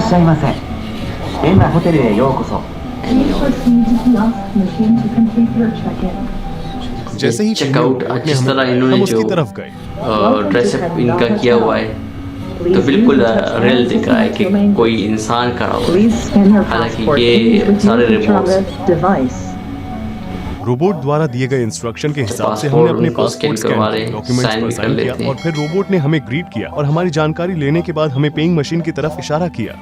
っしゃいませ。エンナホテルへようこそ。 जैसे ही चेकआउट जिस तरह हम इन्होंने उसकी जो तरफ गए। ड्रेसअप इनका किया हुआ है तो बिल्कुल रियल दिख रहा है कि कोई इंसान खड़ा हुआ है। हालांकि ये सारे रिपोर्ट्स रोबोट द्वारा दिए गए इंस्ट्रक्शन के हिसाब से पासपोर्ट हमने अपने उनको पासपोर्ट स्कैन करवा रहे, डॉक्यूमेंट्स साइन पर भी कर साइन किया लेते हैं। और फिर रोबोट ने हमें ग्रीट किया और हमारी जानकारी लेने के बाद हमें पेइंग मशीन की तरफ इशारा किया।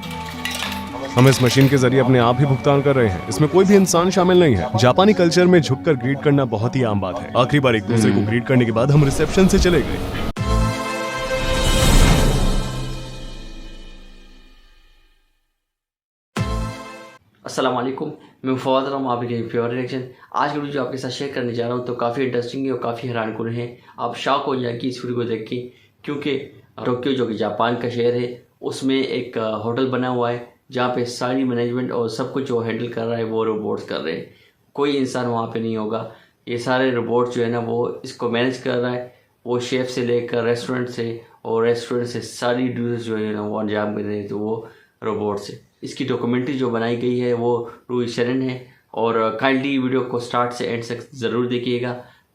हम इस मशीन के जरिए अपने आप ही भुगतान कर रहे हैं। इसमें कोई भी इंसान शामिल नहीं है। जापानी कल्चर में झुककर ग्रीट करना बहुत ही आम बात है। आखिरी बार एक दूसरे को ग्रीट करने के बाद हम रिसेप्शन से चले गए। अस्सलाम वालेकुम, मैं फवाद रहा हूँ आपके प्योर रिएक्शन। आज की वीडियो जो आपके साथ शेयर करने जा रहा हूँ तो काफ़ी इंटरेस्टिंग है और काफ़ी हैरानकुन है। आप शॉक हो जाएंगे इस वीडियो को देख के, क्योंकि टोक्यो जो कि जापान का शहर है उसमें एक होटल बना हुआ है जहाँ पे सारी मैनेजमेंट और सब कुछ जो हैंडल कर रहा है वो रोबोट्स कर रहे हैं। कोई इंसान वहाँ पे नहीं होगा। ये सारे रोबोट जो है ना वो इसको मैनेज कर रहा है। वो शेफ़ से लेकर रेस्टोरेंट से और रेस्टोरेंट से सारी ड्यूटीज जो है ना वो अंजाम कर रहे हैं तो वो रोबोट से। इसकी डॉक्यूमेंट्री जो बनाई गई है वो रूई शरण है और काइंडली वीडियो को स्टार्ट से एंड तक ज़रूर देखिएगा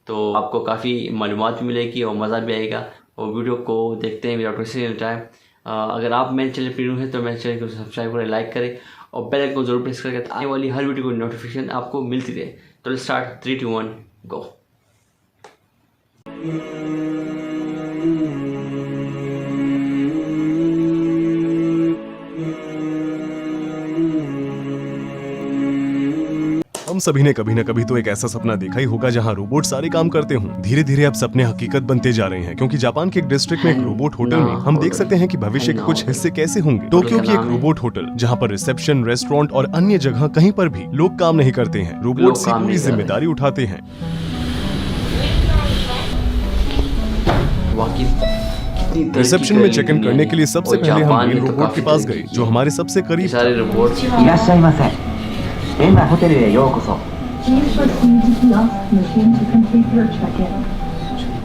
तो आपको काफ़ी मालूमात मिलेगी और मज़ा भी आएगा। और वीडियो को देखते हैं विदाउट वेस्टिंग टाइम। अगर आप मेरे चैनल पर न्यू हैं तो मेरे चैनल को सब्सक्राइब करें, लाइक करें और बेल आइकन को जरूर प्रेस करें आने वाली हर वीडियो को नोटिफिकेशन आपको मिलती रहे। तो लेट्स स्टार्ट 3, 2, 1 गो। हम सभी ने कभी न कभी तो एक ऐसा सपना देखा ही होगा जहां रोबोट सारे काम करते हों। धीरे धीरे अब सपने हकीकत बनते जा रहे हैं, क्योंकि जापान के एक डिस्ट्रिक्ट में एक रोबोट होटल में हम देख सकते हैं कि भविष्य के कुछ हिस्से कैसे होंगे। टोक्यो की एक रोबोट होटल जहां पर रिसेप्शन, रेस्टोरेंट और अन्य जगह कहीं पर भी लोग काम नहीं करते हैं, रोबोट से पूरी जिम्मेदारी उठाते हैं। रिसेप्शन में चेक इन करने के लिए सबसे पहले हम मेन रोबोट के पास गए जो हमारे सबसे करीब था। सारे रोबोट्स いらっしゃいませ。エンナホテルへようこそ。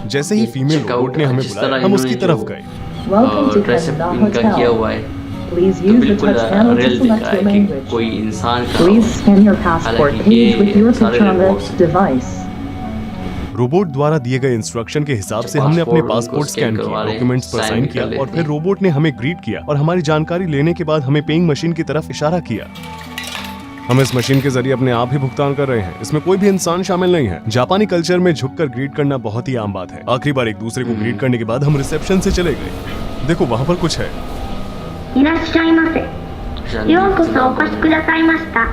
जैसे ही फीमेल रोबोट ने हमें बुलाया हम उसकी तरफ गए। ड्रेसअप इनका किया हुआ है तो बिल्कुल रियल दिख रहा है कि कोई इंसान खड़ा हुआ है। हालांकि ये सारे रोबोट्स रोबोट द्वारा दिए गए इंस्ट्रक्शन के हिसाब से हमने अपने पासपोर्ट स्कैन किए, डॉक्यूमेंट्स पर साइन किया और फिर रोबोट ने हमें ग्रीट किया और हमारी जानकारी लेने के बाद हमें पेइंग मशीन की तरफ इशारा किया। हम इस मशीन के जरिए अपने आप ही भुगतान कर रहे हैं। इसमें कोई भी इंसान शामिल नहीं है। जापानी कल्चर में झुककर ग्रीट करना बहुत ही आम बात है। आखिरी बार एक दूसरे को ग्रीट करने के बाद हम रिसेप्शन से चले गए। देखो वहाँ पर कुछ है। いらっしゃいませ。ようこそお越しくださいました。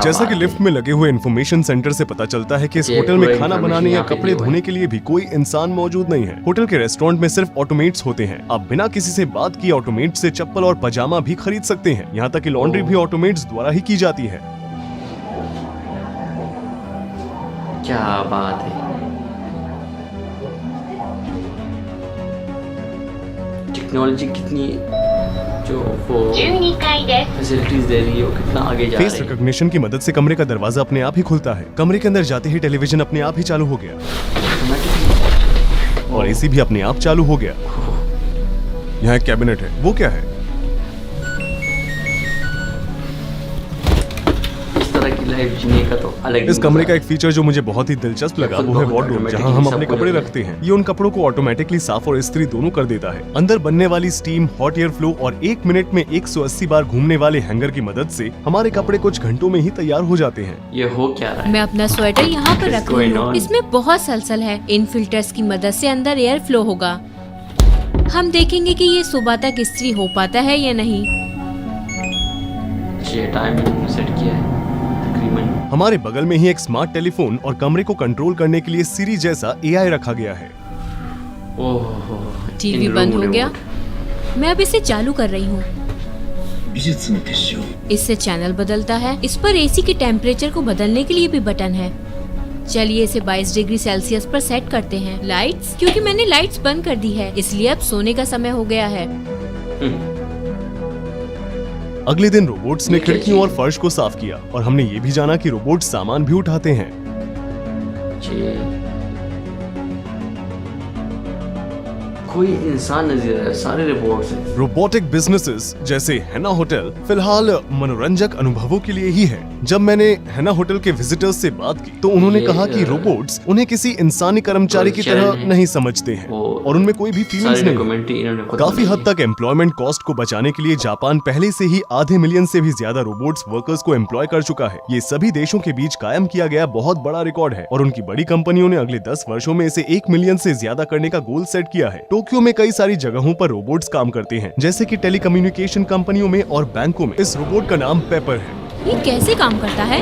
जैसा कि लिफ्ट में लगे हुए इंफॉर्मेशन सेंटर से पता चलता है कि इस होटल में खाना बनाने या कपड़े धोने के लिए भी कोई इंसान मौजूद नहीं है। होटल के रेस्टोरेंट में सिर्फ ऑटोमेट्स होते हैं। आप बिना किसी से बात किए ऑटोमेट से चप्पल और पजामा भी खरीद सकते हैं। यहाँ तक कि लॉन्ड्री भी ऑटोमेट्स द्वारा ही की जाती है। क्या बात है। टेक्नोलॉजी कितनी जो वो 12階です。 फैसिलिटीज दे रही है वो कितना आगे जा फेस रही है। रिकॉग्निशन की मदद से कमरे का दरवाजा अपने आप ही खुलता है। कमरे के अंदर जाते ही टेलीविजन अपने आप ही चालू हो गया और एसी भी अपने आप चालू हो गया। यहाँ एक कैबिनेट है, वो क्या है? इस तरह की लाइफ जीने का तो अलग इस कमरे का एक फीचर जो मुझे बहुत ही दिलचस्प लगा वो है वार्डरोब, जहां हम अपने कपड़े रखते हैं। ये उन कपड़ों को ऑटोमेटिकली साफ और इस्त्री दोनों कर देता है। अंदर बनने वाली स्टीम, हॉट एयर फ्लो और 1 मिनट में 180 बार घूमने वाले हैंगर की मदद से हमारे कपड़े कुछ घंटों में ही तैयार हो जाते हैं। ये हो क्या रहा है। मैं अपना स्वेटर यहाँ पर रख रही हूँ। on? इसमें बहुत सलसल है। इन फिल्टर्स की मदद से अंदर एयर फ्लो होगा। हम देखेंगे कि ये सुबह तक इस्त्री हो पाता है या नहीं। ये टाइम सेट किया है तकरीबन। हमारे बगल में ही एक स्मार्ट टेलीफोन और कमरे को कंट्रोल करने के लिए सिरी जैसा एआई रखा गया है। ओह, टीवी बंद हो गया। मैं अब इसे चालू कर रही हूँ। इससे चैनल बदलता है। इस पर एसी के टेम्परेचर को बदलने के लिए भी बटन है। चलिए इसे 22 डिग्री सेल्सियस पर सेट करते हैं। लाइट्स, क्योंकि मैंने लाइट्स बंद कर दी है इसलिए अब सोने का समय हो गया है। अगले दिन रोबोट्स ने खिड़कियों और फर्श को साफ किया और हमने ये भी जाना कि रोबोट सामान भी उठाते हैं। कोई इंसान नहीं रहा है, सारे रोबोट्स हैं। रोबोटिक बिजनेसेस जैसे हैना होटल फिलहाल मनोरंजक अनुभवों के लिए ही है। जब मैंने हैना होटल के विजिटर्स से बात की तो उन्होंने कहा कि रोबोट्स उन्हें किसी इंसानी कर्मचारी की तरह नहीं समझते हैं और उनमें कोई भी फीलिंग्स नहीं। काफी हद तक एम्प्लॉयमेंट कॉस्ट को बचाने के लिए जापान पहले से ही आधे मिलियन से भी ज्यादा रोबोट्स वर्कर्स को एम्प्लॉय कर चुका है। ये सभी देशों के बीच कायम किया गया बहुत बड़ा रिकॉर्ड है और उनकी बड़ी कंपनियों ने अगले 10 वर्षों में इसे 1 मिलियन से ज्यादा करने का गोल सेट किया है। टोक्यो में कई सारी जगहों पर रोबोट्स काम करते हैं, जैसे कि टेलीकम्युनिकेशन कंपनियों में और बैंकों में। इस रोबोट का नाम पेपर है। ये कैसे काम करता है?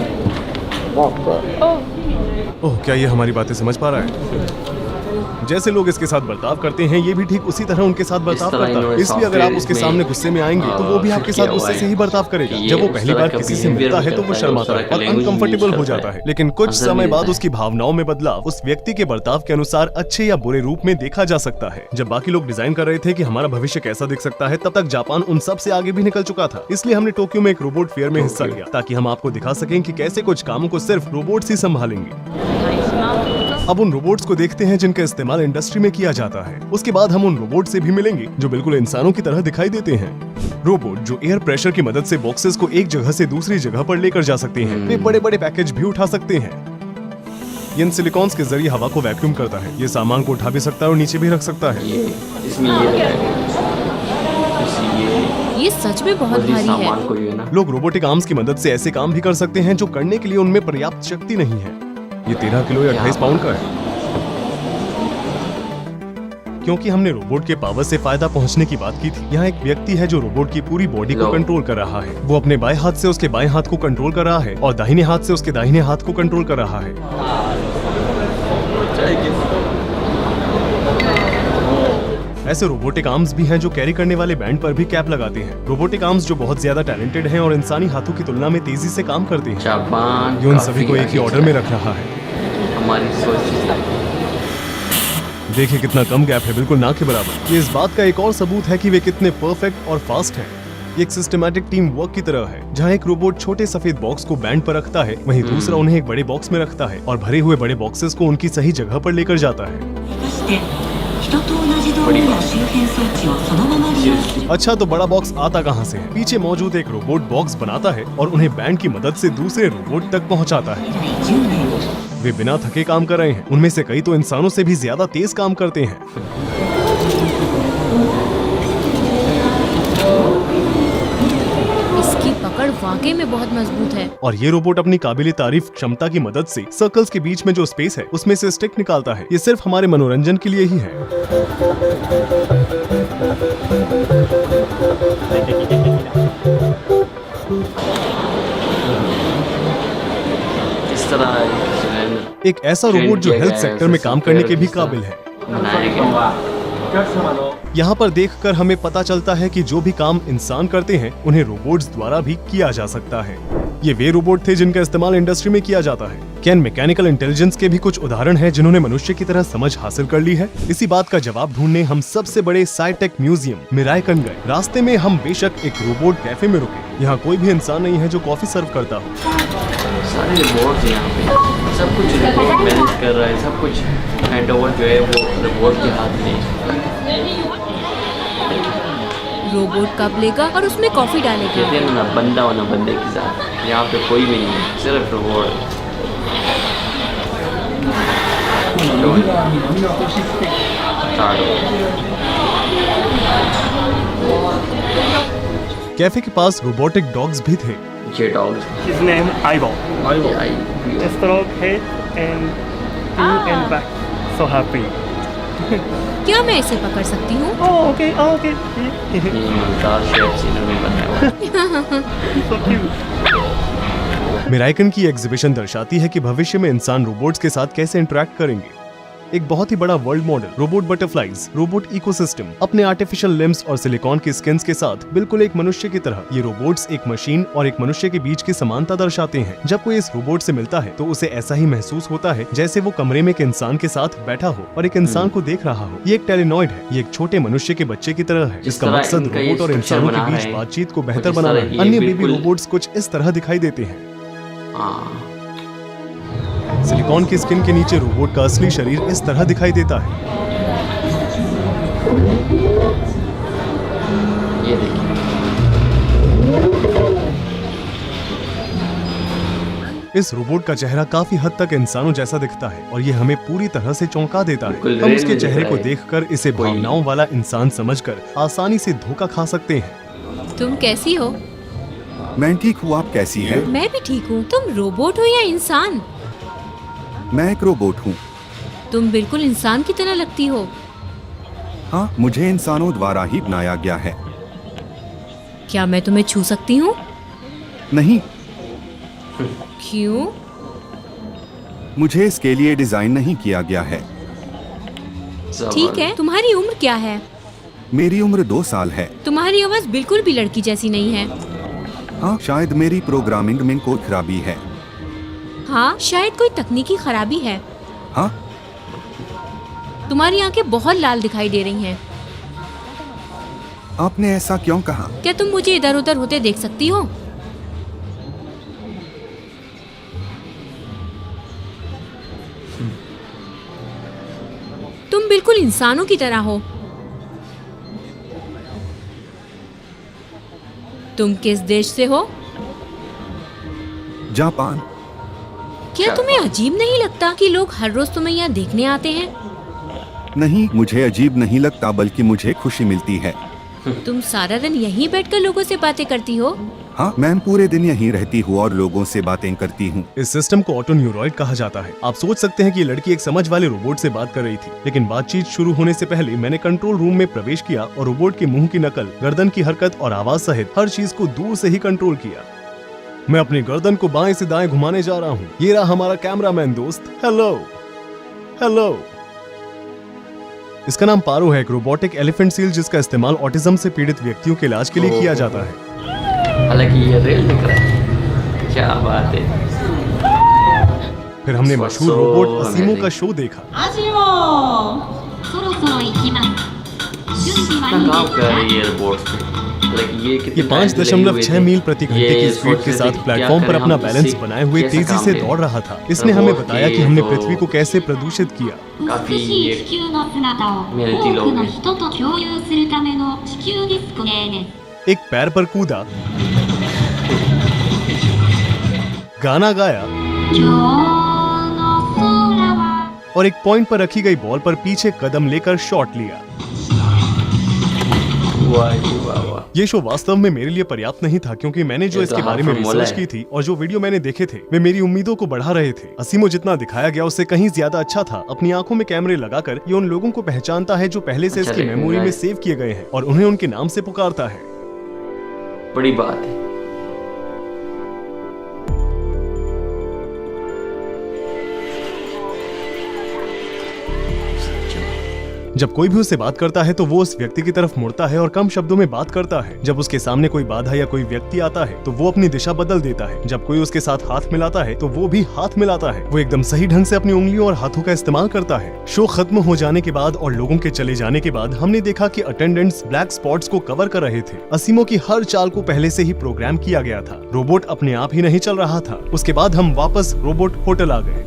ओह, क्या ये हमारी बातें समझ पा रहा है? जैसे लोग इसके साथ बर्ताव करते हैं ये भी ठीक उसी तरह उनके साथ बर्ताव करता है। इसलिए अगर आप उसके सामने गुस्से में आएंगे तो वो भी आपके साथ गुस्से से ही बर्ताव करेगा। जब वो पहली बार किसी से मिलता है तो वो शर्माता है और अनकंफर्टेबल हो जाता है, लेकिन कुछ समय बाद उसकी भावनाओं में बदलाव उस व्यक्ति के बर्ताव के अनुसार अच्छे या बुरे रूप में देखा जा सकता है। जब बाकी लोग डिजाइन कर रहे थे कि हमारा भविष्य कैसा दिख सकता है, तब तक जापान उन सब से आगे भी निकल चुका था। इसलिए हमने टोक्यो में एक रोबोट फेयर में हिस्सा लिया ताकि हम आपको दिखा सकें कि कैसे कुछ कामों को सिर्फ रोबोट्स ही संभालेंगे। अब उन रोबोट्स को देखते हैं जिनका इस्तेमाल इंडस्ट्री में किया जाता है। उसके बाद हम उन रोबोट से भी मिलेंगे जो बिल्कुल इंसानों की तरह दिखाई देते हैं। रोबोट जो एयर प्रेशर की मदद से बॉक्सेस को एक जगह से दूसरी जगह पर लेकर जा सकते हैं। वे बड़े बड़े पैकेज भी उठा सकते हैं। ये इन सिलिकॉन्स के जरिए हवा को वैक्यूम करता है। ये सामान को उठा भी सकता है और नीचे भी रख सकता है। ये सच में बहुत भारी है। लोग रोबोटिक आर्म्स की मदद से ऐसे काम भी कर सकते हैं जो करने के लिए उनमें पर्याप्त शक्ति नहीं है। ये 13 किलो या 28 पाउंड का है। क्योंकि हमने रोबोट के पावर से फायदा पहुंचने की बात की थी, यहाँ एक व्यक्ति है जो रोबोट की पूरी बॉडी को कंट्रोल कर रहा है। वो अपने बाएं हाथ से उसके बाएं हाथ को कंट्रोल कर रहा है और दाहिने हाथ से उसके दाहिने हाथ को कंट्रोल कर रहा है। ऐसे रोबोटिक आर्म्स भी हैं जो कैरी करने वाले बैंड पर भी कैप लगाते हैं। रोबोटिक आर्म्स जो बहुत ज्यादा टैलेंटेड हैं और इंसानी हाथों की तुलना में तेजी से काम करते हैं। जापान ये उन सभी को एक ही ऑर्डर में रख रहा है। हमारी सोच देखिए कितना कम गैप है, बिल्कुल ना के बराबर। ये इस बात का एक और सबूत है कि वे कितने परफेक्ट और फास्ट हैं। ये एक सिस्टमैटिक टीम वर्क की तरह है, जहाँ एक रोबोट छोटे सफेद बॉक्स को बैंड पर रखता है, वहीं दूसरा उन्हें एक बड़े बॉक्स में रखता है और भरे हुए बड़े बॉक्सेस को उनकी सही जगह पर लेकर जाता है। अच्छा, तो बड़ा बॉक्स आता कहाँ से है? पीछे मौजूद एक रोबोट बॉक्स बनाता है और उन्हें बैंड की मदद से दूसरे रोबोट तक पहुँचाता है। वे बिना थके काम कर रहे हैं। उनमें से कई तो इंसानों से भी ज्यादा तेज काम करते हैं। इसकी पकड़ वाकई में बहुत मजबूत है। और ये रोबोट अपनी काबिल तारीफ क्षमता की मदद से सर्कल्स के बीच में जो स्पेस है उसमें से स्टिक निकालता है। ये सिर्फ हमारे मनोरंजन के लिए ही है। इस तरह एक ऐसा रोबोट जो हेल्थ सेक्टर में काम करने के भी काबिल है। यहाँ पर देखकर हमें पता चलता है कि जो भी काम इंसान करते हैं उन्हें रोबोट्स द्वारा भी किया जा सकता है। ये वे रोबोट थे जिनका इस्तेमाल इंडस्ट्री में किया जाता है। क्या मैकेनिकल इंटेलिजेंस के भी कुछ उदाहरण हैं जिन्होंने मनुष्य की तरह समझ हासिल कर ली है? इसी बात का जवाब ढूंढने हम सबसे बड़े साइटेक म्यूजियम मिराइकन गए। रास्ते में हम बेशक एक रोबोट कैफे में रुके। यहाँ कोई भी इंसान नहीं है जो कॉफी सर्व करता हो। सारे रोबोट यहाँ पे सब कुछ रोबोट मैनेज कर रहा है। सब कुछ हैंडओवर जो है वो रोबोट के हाथ में। रोबोट कप लेगा और उसमें कॉफी डालेगा। कहते हैं ना, बंदा होना बंदे की जात। यहाँ पे कोई भी नहीं है, सिर्फ रोबोट। कैफे के पास रोबोटिक डॉग्स भी थे। ये dogs His name Eyeball. Stroke head and two and back. So happy. क्या मैं इसे पकड़ सकती हूँ? Oh, okay, oh, okay. ये मजेदार शेप से इन्होंने बनाया। So cute. मिराइकन की एग्जीबिशन दर्शाती है कि भविष्य में इंसान रोबोट्स के साथ कैसे इंटरेक्ट करेंगे। एक बहुत ही बड़ा world model robot butterflies, robot ecosystem अपने आर्टिफिशियल लिम्स और सिलिकॉन के स्किन्स के साथ बिल्कुल एक मनुष्य की तरह। ये रोबोट्स एक मशीन और एक मनुष्य के बीच की समानता दर्शाते हैं। जब कोई इस रोबोट से मिलता है तो उसे ऐसा ही महसूस होता है जैसे वो कमरे में एक इंसान के साथ बैठा हो और एक इंसान को देख रहा हो। ये एक टेलिनॉइड है। ये एक छोटे मनुष्य के बच्चे की तरह है। इसका मकसद रोबोट और इंसानों के बीच बातचीत को बेहतर बनाना है। अन्य बेबी रोबोट्स कुछ इस तरह दिखाई देते हैं। सिलिकॉन की स्किन के नीचे रोबोट का असली शरीर इस तरह दिखाई देता है। इस रोबोट का चेहरा काफी हद तक इंसानों जैसा दिखता है और ये हमें पूरी तरह से चौंका देता है। बिल्कुल हम रेल उसके में चेहरे दिख को रहा है। देखकर इसे कोई- भावनाओं वाला इंसान समझकर आसानी से धोखा खा सकते हैं। तुम कैसी हो? मैं ठीक हूँ, आप कैसी हैं? मैं भी ठीक हूँ। तुम रोबोट हो या इंसान? मैं एक रोबोट हूँ। तुम बिल्कुल इंसान की तरह लगती हो। हाँ, मुझे इंसानों द्वारा ही बनाया गया है। क्या मैं तुम्हें छू सकती हूँ? नहीं, क्यों? मुझे इसके लिए डिजाइन नहीं किया गया है। ठीक है, तुम्हारी उम्र क्या है? मेरी उम्र 2 साल है। तुम्हारी आवाज बिल्कुल भी लड़की जैसी नहीं है। हाँ, शायद मेरी प्रोग्रामिंग में कोई खराबी है। हाँ, शायद कोई तकनीकी खराबी है। हाँ, तुम्हारी आंखें बहुत लाल दिखाई दे रही हैं। आपने ऐसा क्यों कहा? क्या तुम मुझे इधर उधर होते देख सकती हो? तुम बिल्कुल इंसानों की तरह हो। तुम किस देश से हो? जापान। क्या तुम्हें अजीब नहीं लगता कि लोग हर रोज तुम्हें यहाँ देखने आते हैं? नहीं, मुझे अजीब नहीं लगता, बल्कि मुझे खुशी मिलती है। तुम सारा दिन यहीं बैठकर लोगों से बातें करती हो? हाँ, मैं पूरे दिन यहीं रहती हूँ और लोगों से बातें करती हूँ। इस सिस्टम को ऑटो न्यूरॉइड कहा जाता है। आप सोच सकते हैं कि ये लड़की एक समझ वाले रोबोट से बात कर रही थी, लेकिन बातचीत शुरू होने से पहले मैंने कंट्रोल रूम में प्रवेश किया और रोबोट के मुंह की नकल, गर्दन की हरकत और आवाज सहित हर चीज को दूर से ही कंट्रोल किया। मैं अपनी गर्दन को बाएं से दाएं घुमाने जा रहा हूँ। ये रहा हमारा कैमरामैन दोस्त। Hello hello. इसका नाम पारो है, एक रोबोटिक एलिफेंट सील जिसका इस्तेमाल ऑटिज्म से पीड़ित व्यक्तियों के इलाज के लिए किया जाता है। हालांकि ये रेल दिख रहा है। क्या बात है। फिर हमने मशहूर रोबोट असीमो का शो देखा। そろそろ行きます。準備は कितना いい काम です कर か？ रही है एयरपोर्ट पे। हालांकि ये कितने ये टाइम से लगे हुए 5.6 थे। मील प्रति घंटे ये की स्पीड सोच के रहे थे साथ कि प्लेटफॉर्म क्या पर करें अपना हम, बैलेंस इससे बनाए हुए कैसे तेजी काम से लें। दौड़ रहा था। इसने हमें रोबोट बताया की कि हमने तो पृथ्वी को कैसे प्रदूषित किया। काफी 美しい地球の姿を多 मेहनती く लोग の हैं। 人と共有するための地球ディスクです。 एक पैर पर कूदा, गाना गाया 今日の空は और एक पॉइंट पर रखी गई बॉल पर पीछे कदम लेकर शॉट लिया। वाह जी, वाह वाह। ये शो वास्तव में मेरे लिए पर्याप्त नहीं था, क्योंकि मैंने जो ये इसके तो बारे में हाथ में मोला रिसर्च है। की थी और जो वीडियो मैंने देखे थे वे मेरी उम्मीदों को बढ़ा रहे थे। असीमो जितना दिखाया गया उससे कहीं ज्यादा अच्छा था। अपनी आंखों में कैमरे लगाकर ये उन लोगों को पहचानता है जो पहले से अच्छा इसकी लगेगा मेमोरी में है। सेव किए गए हैं और उन्हें उनके नाम से पुकारता है। बड़ी बात है। जब कोई भी उससे बात करता है तो वो उस व्यक्ति की तरफ मुड़ता है और कम शब्दों में बात करता है। जब उसके सामने कोई बाधा या कोई व्यक्ति आता है तो वो अपनी दिशा बदल देता है। जब कोई उसके साथ हाथ मिलाता है तो वो भी हाथ मिलाता है। वो एकदम सही ढंग से अपनी उंगलियों और हाथों का इस्तेमाल करता है। शो खत्म हो जाने के बाद और लोगों के चले जाने के बाद हमने देखा कि अटेंडेंट्स ब्लैक स्पॉट्स को कवर कर रहे थे। असीमो की हर चाल को पहले से ही प्रोग्राम किया गया था। रोबोट अपने आप ही नहीं चल रहा था। उसके बाद हम वापस रोबोट होटल आ गए।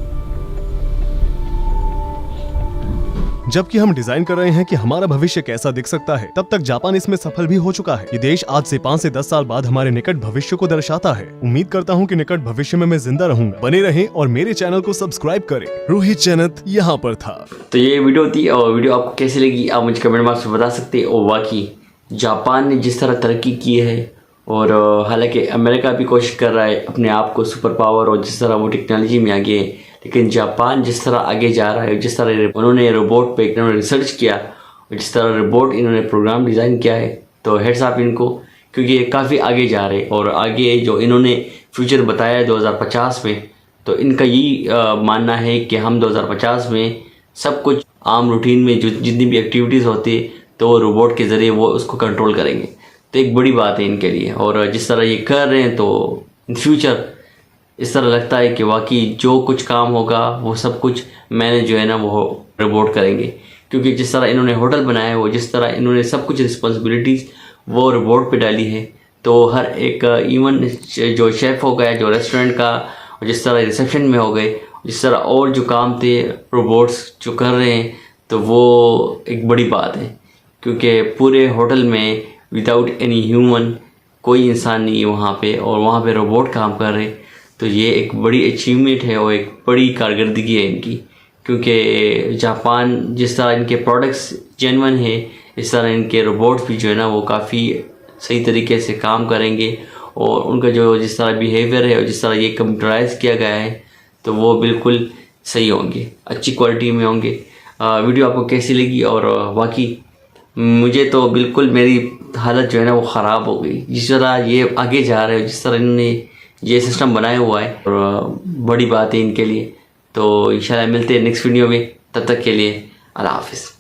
जबकि हम डिजाइन कर रहे हैं कि हमारा भविष्य कैसा दिख सकता है, तब तक जापान इसमें सफल भी हो चुका है। ये देश आज से 5 से 10 साल बाद हमारे निकट भविष्य को दर्शाता है। उम्मीद करता हूँ कि निकट भविष्य में मैं जिंदा रहूंगा। बने रहें और मेरे चैनल को सब्सक्राइब करें। रोहित चैनत यहाँ पर था। तो ये वीडियो थी और वीडियो आपको कैसी लगी आप मुझे कमेंट बॉक्स में बता सकते हैं। और वाकई जापान ने जिस तरह तरक्की की है और हालांकि अमेरिका भी कोशिश कर रहा है अपने आप को सुपर पावर और जिस तरह वो टेक्नोलॉजी में आगे है, लेकिन जापान जिस तरह आगे जा रहा है, जिस तरह उन्होंने रोबोट पे इन्होंने रिसर्च किया और जिस तरह रोबोट इन्होंने प्रोग्राम डिज़ाइन किया है, तो हेड्स ऑफ इनको, क्योंकि ये काफ़ी आगे जा रहे हैं। और आगे जो इन्होंने फ्यूचर बताया है 2050 में, तो इनका यही मानना है कि हम 2050 में सब कुछ आम रूटीन में जो जितनी भी एक्टिविटीज़ होती है तो वो रोबोट के ज़रिए वो उसको कंट्रोल करेंगे। तो एक बड़ी बात है इनके लिए। और जिस तरह ये कर रहे हैं तो इन फ्यूचर इस तरह लगता है कि वाकई जो कुछ काम होगा वो सब कुछ मैंने जो है ना वो रोबोट करेंगे। क्योंकि जिस तरह इन्होंने होटल बनाया है, वो जिस तरह इन्होंने सब कुछ रिस्पॉन्सिबिलिटीज़ वो रोबोट पे डाली है, तो हर एक इवन जो शेफ़ हो गया जो रेस्टोरेंट का, और जिस तरह रिसेप्शन में हो गए, जिस तरह और जो काम थे रोबोट्स जो कर रहे हैं, तो वो एक बड़ी बात है। क्योंकि पूरे होटल में विदाउट एनी ह्यूमन कोई इंसान नहीं है वहाँ पे, और वहाँ पे रोबोट काम कर रहे। तो ये एक बड़ी अचीवमेंट है और एक बड़ी कारकर्दगी है इनकी, क्योंकि जापान जिस तरह इनके प्रोडक्ट्स जेन्युइन है, इस तरह इनके रोबोट्स भी जो है ना वो काफ़ी सही तरीके से काम करेंगे और उनका जो जिस तरह बिहेवियर है और जिस तरह ये कंप्यूटराइज किया गया है तो वो बिल्कुल सही होंगे, अच्छी क्वालिटी में होंगे। वीडियो आपको कैसी लगी? और बाकी मुझे तो बिल्कुल मेरी हालत जो है ना वो ख़राब हो गई जिस तरह ये आगे जा रहे हो, जिस तरह इन्होंने ये सिस्टम बनाया हुआ है, और बड़ी बात है इनके लिए। तो इंशाल्लाह मिलते हैं नेक्स्ट वीडियो में, तब तक के लिए अल्लाह हाफिज़।